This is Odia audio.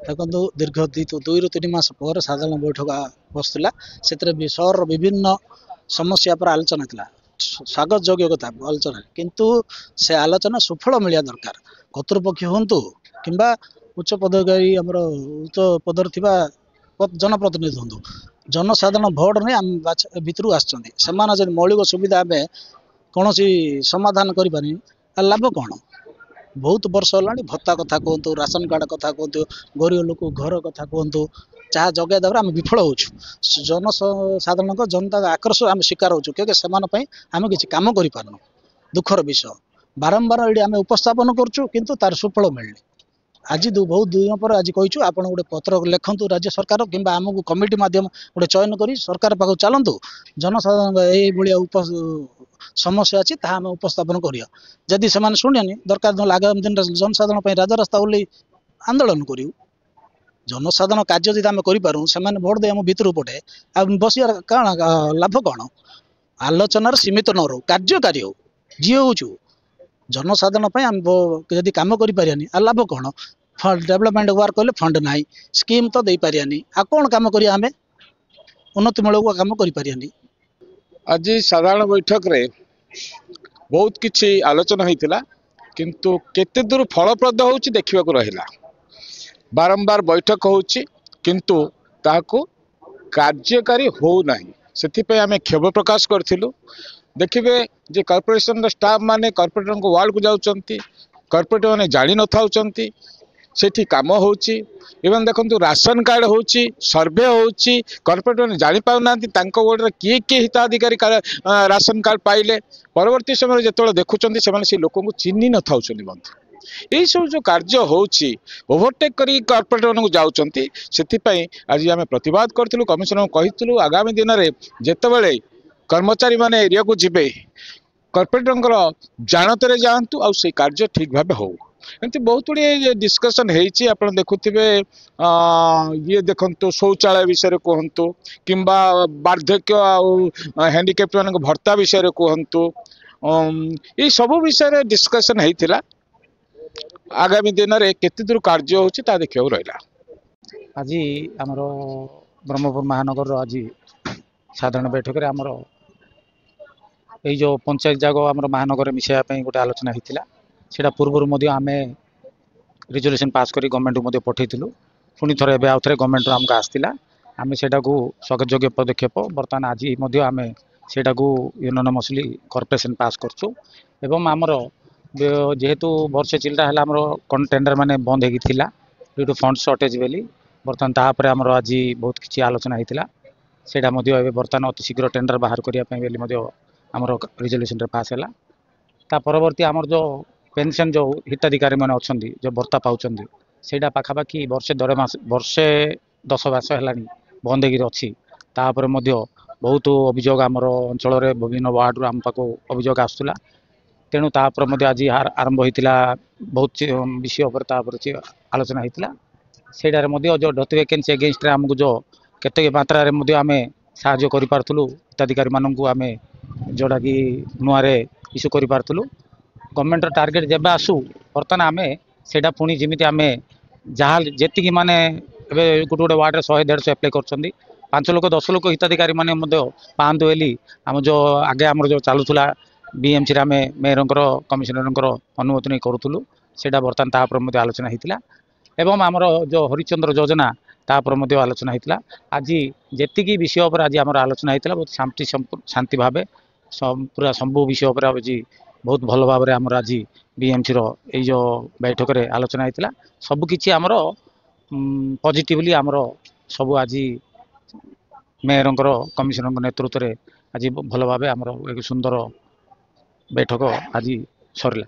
ଦେଖନ୍ତୁ ଦୀର୍ଘ 2 ରୁ 3 ମାସ ପରେ ସାଧାରଣ ବୈଠକ ବସିଥିଲା। ସେଥିରେ ସହରର ବିଭିନ୍ନ ସମସ୍ୟା ଉପରେ ଆଲୋଚନା ଥିଲା। ସ୍ୱାଗତ ଯୋଗ୍ୟ କଥା ଆଲୋଚନା, କିନ୍ତୁ ସେ ଆଲୋଚନା ସୁଫଳ ମିଳିବା ଦରକାର। କର୍ତ୍ତୃପକ୍ଷ ହୁଅନ୍ତୁ କିମ୍ବା ଉଚ୍ଚ ପଦାଧିକାରୀ ଆମର ଉଚ୍ଚ ପଦରେ ଥିବା ଜନପ୍ରତିନିଧି ହୁଅନ୍ତୁ, ଜନସାଧାରଣ ଭୋଟ ନେଇ ଆମ ଭିତରକୁ ଆସିଛନ୍ତି। ସେମାନେ ଯଦି ମୌଳିକ ସୁବିଧା ଆମେ କୌଣସି ସମାଧାନ କରିପାରିନି, ଲାଭ କ'ଣ? ବହୁତ ବର୍ଷ ହେଲାଣି ଭତ୍ତା କଥା କୁହନ୍ତୁ, ରାସନ କାର୍ଡ କଥା କୁହନ୍ତୁ, ଗରିବ ଲୋକ ଘର କଥା କୁହନ୍ତୁ, ଯାହା ଯୋଗାଇ ଦେବାରେ ଆମେ ବିଫଳ ହେଉଛୁ। ଜନସାଧାରଣଙ୍କ ଜନତାଙ୍କ ଆକ୍ରୋଶ ଆମେ ଶିକାର ହେଉଛୁ, କିନ୍ତୁ ସେମାନଙ୍କ ପାଇଁ ଆମେ କିଛି କାମ କରିପାରୁନୁ। ଦୁଃଖର ବିଷୟ। ବାରମ୍ବାର ଏଠି ଆମେ ଉପସ୍ଥାପନ କରୁଛୁ, କିନ୍ତୁ ତାର ସୁଫଳ ମିଳିନି। ଆଜି ବହୁତ ଦିନ ପରେ ଆଜି କହିଛୁ, ଆପଣ ଗୋଟେ ପତ୍ର ଲେଖନ୍ତୁ ରାଜ୍ୟ ସରକାର କିମ୍ବା ଆମକୁ କମିଟି ମାଧ୍ୟମ ଗୋଟେ ଚୟନ କରି ସରକାର ପାଖକୁ ଚାଲନ୍ତୁ। ଜନସାଧାରଣଙ୍କ ଏଇଭଳିଆ ସମସ୍ୟା ଅଛି, ତାହା ଆମେ ଉପସ୍ଥାପନ କରିବା। ଯଦି ସେମାନେ ଶୁଣିବେନି, ଦରକାର ନହେଲେ ଆଗାମୀ ଦିନରେ ଜନସାଧାରଣ ପାଇଁ ରାଜରାସ୍ତା ଓହ୍ଲେଇ ଆନ୍ଦୋଳନ କରିବୁ। ଜନସାଧାରଣ କାର୍ଯ୍ୟ ଯଦି ଆମେ କରିପାରୁ, ସେମାନେ ଭୋଟ ଦେଇ ଆମ ଭିତରକୁ ପଠେ, ଆଉ ବସିବାର କ'ଣ ଲାଭ କ'ଣ? ଆଲୋଚନାର ସୀମିତ ନ ରହୁ, କାର୍ଯ୍ୟକାରୀ ହଉ। ଯିଏ ହଉଛୁ ଜନସାଧାରଣ ପାଇଁ ଆମେ ଯଦି କାମ କରିପାରିବାନି, ଆଉ ଲାଭ କ'ଣ? ଡେଭଲପମେଣ୍ଟ ୱାର୍କ କହିଲେ ଫଣ୍ଡ ନାହିଁ, ସ୍କିମ୍ ତ ଦେଇପାରିବାନି, ଆଉ କ'ଣ କାମ କରିବା? ଆମେ ଉନ୍ନତିମୂଳକ କାମ କରିପାରିବାନି। ଆଜି ସାଧାରଣ ବୈଠକରେ ବହୁତ କିଛି ଆଲୋଚନା ହୋଇଥିଲା, କିନ୍ତୁ କେତେ ଦୂର ଫଳପ୍ରଦ ହେଉଛି ଦେଖିବାକୁ ରହିଲା। ବାରମ୍ବାର ବୈଠକ ହେଉଛି, କିନ୍ତୁ ତାହାକୁ କାର୍ଯ୍ୟକାରୀ ହେଉନାହିଁ। ସେଥିପାଇଁ ଆମେ କ୍ଷୋଭ ପ୍ରକାଶ କରିଥିଲୁ। ଦେଖିବେ ଯେ କର୍ପୋରେସନର ଷ୍ଟାଫ୍ ମାନେ କର୍ପୋରେଟରଙ୍କ ୱାର୍ଡକୁ ଯାଉଛନ୍ତି, କର୍ପୋରେଟର ମାନେ ଜାଣିନଥାଉଛନ୍ତି ସେଠି କାମ ହେଉଛି। ଏବଂ ଦେଖନ୍ତୁ ରାସନ କାର୍ଡ ହେଉଛି, ସର୍ଭେ ହେଉଛି, କର୍ପୋରେଟର ମାନେ ଜାଣିପାରୁନାହାନ୍ତି ତାଙ୍କ ୱାର୍ଡରେ କିଏ କିଏ ହିତାଧିକାରୀ ରାସନ କାର୍ଡ ପାଇଲେ। ପରବର୍ତ୍ତୀ ସମୟରେ ଯେତେବେଳେ ଦେଖୁଛନ୍ତି, ସେମାନେ ସେ ଲୋକଙ୍କୁ ଚିହ୍ନି ନଥାଉଛନ୍ତି ମଧ୍ୟ। ଏହିସବୁ ଯେଉଁ କାର୍ଯ୍ୟ ହେଉଛି, ଓଭରଟେକ୍ କରି କର୍ପୋରେଟର ମାନଙ୍କୁ ଯାଉଛନ୍ତି। ସେଥିପାଇଁ ଆଜି ଆମେ ପ୍ରତିବାଦ କରିଥିଲୁ, କମିଶନରଙ୍କୁ କହିଥିଲୁ ଆଗାମୀ ଦିନରେ ଯେତେବେଳେ କର୍ମଚାରୀ ମାନେ ଏରିଆକୁ ଯିବେ, କର୍ପୋରେଟରଙ୍କର ଜାଣତରେ ଯାଆନ୍ତୁ, ଆଉ ସେଇ କାର୍ଯ୍ୟ ଠିକ ଭାବେ ହଉ। ଏମିତି ବହୁତ ଗୁଡ଼ିଏ ଡିସ୍କସନ୍ ହେଇଛି। ଆପଣ ଦେଖୁଥିବେ ଇଏ ଦେଖନ୍ତୁ, ଶୌଚାଳୟ ବିଷୟରେ କୁହନ୍ତୁ କିମ୍ବା ବାର୍ଦ୍ଧକ୍ୟ ଆଉ ହ୍ୟାଣ୍ଡିକ୍ୟାପ୍ଟ ମାନଙ୍କ ଭତ୍ତା ବିଷୟରେ କୁହନ୍ତୁ, ଏଇ ସବୁ ବିଷୟରେ ଡିସ୍କସନ୍ ହେଇଥିଲା। ଆଗାମୀ ଦିନରେ କେତେ ଦୂର କାର୍ଯ୍ୟ ହେଉଛି ତାହା ଦେଖିବାକୁ ରହିଲା। ଆଜି ଆମର ବ୍ରହ୍ମପୁର ମହାନଗରର ଆଜି ସାଧାରଣ ବୈଠକରେ ଆମର ଏଇ ଯେଉଁ ପଞ୍ଚାୟତ ଯାକ ଆମର ମହାନଗରରେ ମିଶାଇବା ପାଇଁ ଗୋଟେ ଆଲୋଚନା ହେଇଥିଲା। ସେଇଟା ପୂର୍ବରୁ ମଧ୍ୟ ଆମେ ରିଜଲ୍ୟୁସନ୍ ପାସ୍ କରି ଗଭର୍ଣ୍ଣମେଣ୍ଟକୁ ମଧ୍ୟ ପଠାଇଥିଲୁ। ପୁଣି ଥରେ ଏବେ ଆଉ ଥରେ ଗଭର୍ଣ୍ଣମେଣ୍ଟରୁ ଆମକୁ ଆସିଥିଲା। ଆମେ ସେଇଟାକୁ ସ୍ୱାଗତଯୋଗ୍ୟ ପଦକ୍ଷେପ ବର୍ତ୍ତମାନ ଆଜି ମଧ୍ୟ ଆମେ ସେଇଟାକୁ ୟୁନାନିମସଲି କର୍ପୋରେସନ୍ ପାସ୍ କରୁଛୁ। ଏବଂ ଆମର ଯେହେତୁ ବର୍ଷେ ଚିଲ୍ଟା ହେଲା ଆମର ଟେଣ୍ଡର ମାନେ ବନ୍ଦ ହେଇକି ଥିଲା ଡ୍ୟୁ ଟୁ ଫଣ୍ଡ ସର୍ଟେଜ୍ ବୋଲି, ବର୍ତ୍ତମାନ ତାପରେ ଆମର ଆଜି ବହୁତ କିଛି ଆଲୋଚନା ହେଇଥିଲା। ସେଇଟା ମଧ୍ୟ ଏବେ ବର୍ତ୍ତମାନ ଅତି ଶୀଘ୍ର ଟେଣ୍ଡର ବାହାର କରିବା ପାଇଁ ବୋଲି ମଧ୍ୟ ଆମର ରିଜଲ୍ୟୁସନ୍ରେ ପାସ୍ ହେଲା। ତା ପରବର୍ତ୍ତୀ ଆମର ଯେଉଁ ପେନସନ୍ ଯେଉଁ ହିତାଧିକାରୀ ମାନେ ଅଛନ୍ତି, ଯେଉଁ ଭତ୍ତା ପାଉଛନ୍ତି, ସେଇଟା ପାଖାପାଖି ବର୍ଷେ 10 ମାସ ହେଲାଣି ବନ୍ଦ ହେଇକିରି ଅଛି। ତାପରେ ମଧ୍ୟ ବହୁତ ଅଭିଯୋଗ ଆମର ଅଞ୍ଚଳରେ ବିଭିନ୍ନ ୱାର୍ଡରୁ ଆମ ପାଖକୁ ଅଭିଯୋଗ ଆସୁଥିଲା। ତେଣୁ ତାପରେ ମଧ୍ୟ ଆଜି ଆରମ୍ଭ ହୋଇଥିଲା ବହୁତ ବିଷୟ ଉପରେ ତାପରେ ଆଲୋଚନା ହେଇଥିଲା। ସେଇଟାରେ ମଧ୍ୟ ଯେଉଁ ଡେଥ୍ ଭ୍ୟାକେନ୍ସି ଏଗେନଷ୍ଟରେ ଆମକୁ ଯେଉଁ କେତେ ମାତ୍ରାରେ ମଧ୍ୟ ଆମେ ସାହାଯ୍ୟ କରିପାରୁଥିଲୁ ହିତାଧିକାରୀମାନଙ୍କୁ, ଆମେ ଯେଉଁଟାକି ନୂଆରେ ଇସ୍ୟୁ କରିପାରୁଥିଲୁ। ଗଭର୍ଣ୍ଣମେଣ୍ଟର ଟାର୍ଗେଟ୍ ଯେବେ ଆସୁ, ବର୍ତ୍ତମାନ ଆମେ ସେଇଟା ପୁଣି ଯେମିତି ଆମେ ଯାହା ଯେତିକି ମାନେ ଏବେ ଗୋଟେ ୱାର୍ଡରେ 100-150 ଆପ୍ଲାଏ କରୁଛନ୍ତି, 5 ଲୋକ 10 ଲୋକ ହିତାଧିକାରୀ ମାନେ ମଧ୍ୟ ପାଆନ୍ତୁ ବୋଲି ଆମ ଯେଉଁ ଆଗେ ଆମର ଯେଉଁ ଚାଲୁଥିଲା ବିଏମ୍ସିରେ ଆମେ ମେୟରଙ୍କର କମିଶନରଙ୍କର ଅନୁମତି ନେଇ କରୁଥିଲୁ। ସେଇଟା ବର୍ତ୍ତମାନ ତାପରେ ମଧ୍ୟ ଆଲୋଚନା ହେଇଥିଲା। ଏବଂ ଆମର ଯେଉଁ ହରିଚନ୍ଦ୍ର ଯୋଜନା ତାପରେ ମଧ୍ୟ ଆଲୋଚନା ହେଇଥିଲା। ଆଜି ଯେତିକି ବିଷୟ ଉପରେ ଆଜି ଆମର ଆଲୋଚନା ହେଇଥିଲା, ବହୁତ ଶାନ୍ତି ଭାବେ ପୁରା ସବୁ ବିଷୟ ଉପରେ ଆଜି ବହୁତ ଭଲ ଭାବରେ ଆମର ଆଜି ବିଏମ୍ସିର ଏଇ ଯେଉଁ ବୈଠକରେ ଆଲୋଚନା ହେଇଥିଲା। ସବୁକିଛି ଆମର ପଜିଟିଭଲି ଆମର ସବୁ ଆଜି ମେୟରଙ୍କର କମିଶନରଙ୍କ ନେତୃତ୍ୱରେ ଆଜି ଭଲ ଭାବେ ଆମର ଏକ ସୁନ୍ଦର ବୈଠକ ଆଜି ସରିଲା।